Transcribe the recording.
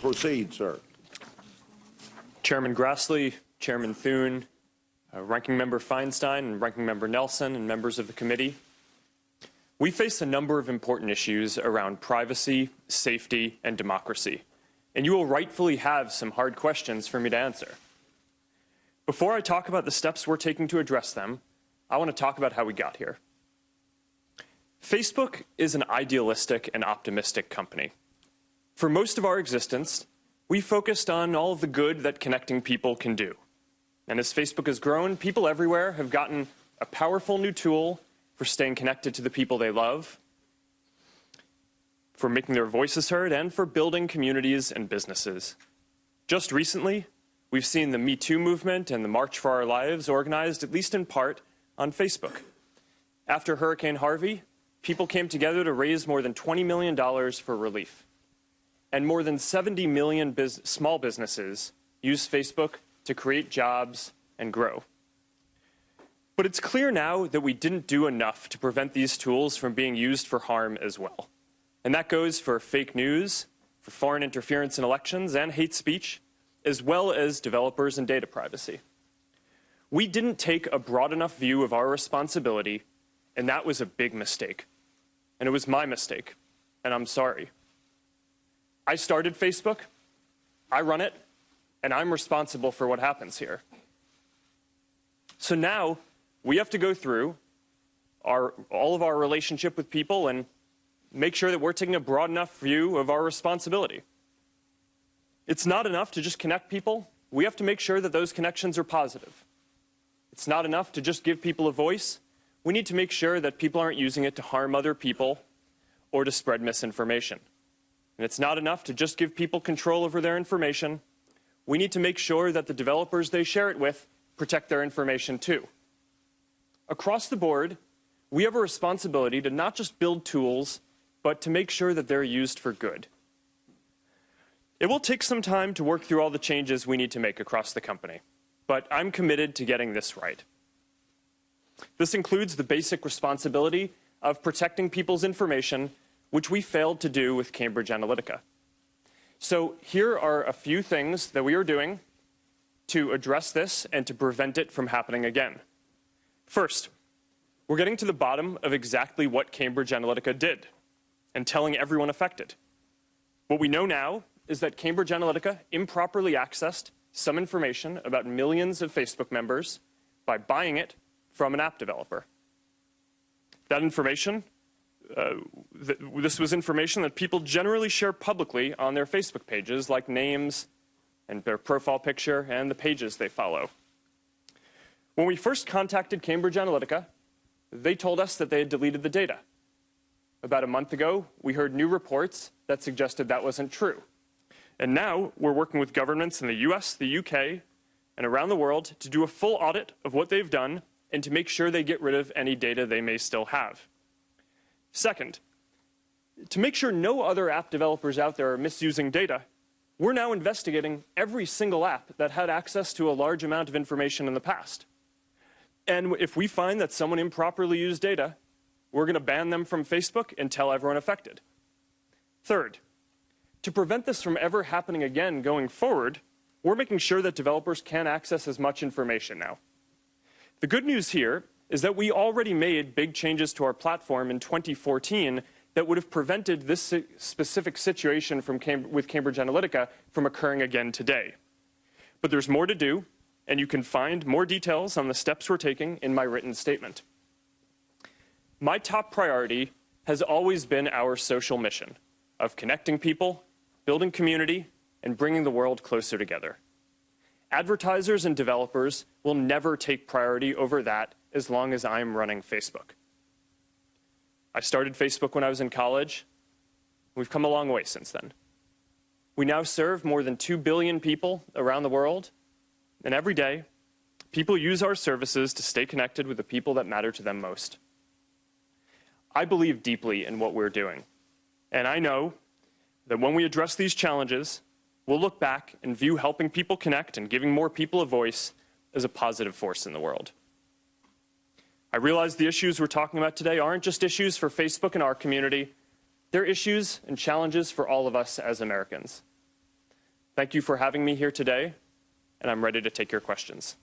Proceed, sir. Chairman Grassley, Chairman Thune, Ranking Member Feinstein, and Ranking Member Nelson, and members of the committee. We face a number of important issues around privacy, safety, and democracy, and you will rightfully have some hard questions for me to answer. Before I talk about the steps we're taking to address them, I want to talk about how we got here. Facebook is an idealistic and optimistic company. For most of our existence, we focused on all of the good that connecting people can do. And as Facebook has grown, people everywhere have gotten a powerful new tool for staying connected to the people they love, for making their voices heard, and for building communities and businesses. Just recently, we've seen the Me Too movement and the March for Our Lives organized, at least in part, on Facebook. After Hurricane Harvey, people came together to raise more than $20 million for relief. And more than 70 million small businesses use Facebook to create jobs and grow. But it's clear now that we didn't do enough to prevent these tools from being used for harm as well. And that goes for fake news, for foreign interference in elections, and hate speech, as well as developers and data privacy. We didn't take a broad enough view of our responsibility, and that was a big mistake. And it was my mistake, and I'm sorry. I started Facebook, I run it, and I'm responsible for what happens here. So now, we have to go through all of our relationship with people and make sure that we're taking a broad enough view of our responsibility. It's not enough to just connect people. We have to make sure that those connections are positive. It's not enough to just give people a voice. We need to make sure that people aren't using it to harm other people or to spread misinformation. And it's not enough to just give people control over their information. We need to make sure that the developers they share it with protect their information too. Across the board, we have a responsibility to not just build tools, but to make sure that they're used for good. It will take some time to work through all the changes we need to make across the company, but I'm committed to getting this right. This includes the basic responsibility of protecting people's information, which we failed to do with Cambridge Analytica. So here are a few things that we are doing to address this and to prevent it from happening again. First, we're getting to the bottom of exactly what Cambridge Analytica did and telling everyone affected. What we know now is that Cambridge Analytica improperly accessed some information about millions of Facebook members by buying it from an app developer. That information this was information that people generally share publicly on their Facebook pages, like names and their profile picture and the pages they follow. When we first contacted Cambridge Analytica, they told us that they had deleted the data. About a month ago, we heard new reports that suggested that wasn't true. And now we're working with governments in the US, the UK, and around the world to do a full audit of what they've done and to make sure they get rid of any data they may still have. Second, to make sure no other app developers out there are misusing data, we're now investigating every single app that had access to a large amount of information in the past. And if we find that someone improperly used data, we're going to ban them from Facebook and tell everyone affected. Third, to prevent this from ever happening again going forward, we're making sure that developers can access as much information now. The good news here is that we already made big changes to our platform in 2014 that would have prevented this specific situation with Cambridge Analytica from occurring again today. But there's more to do, and you can find more details on the steps we're taking in my written statement. My top priority has always been our social mission of connecting people, building community, and bringing the world closer together. Advertisers and developers will never take priority over that as long as I'm running Facebook. I started Facebook when I was in college. We've come a long way since then. We now serve more than 2 billion people around the world, and every day, people use our services to stay connected with the people that matter to them most. I believe deeply in what we're doing, and I know that when we address these challenges, we'll look back and view helping people connect and giving more people a voice as a positive force in the world. I realize the issues we're talking about today aren't just issues for Facebook and our community. They're issues and challenges for all of us as Americans. Thank you for having me here today, and I'm ready to take your questions.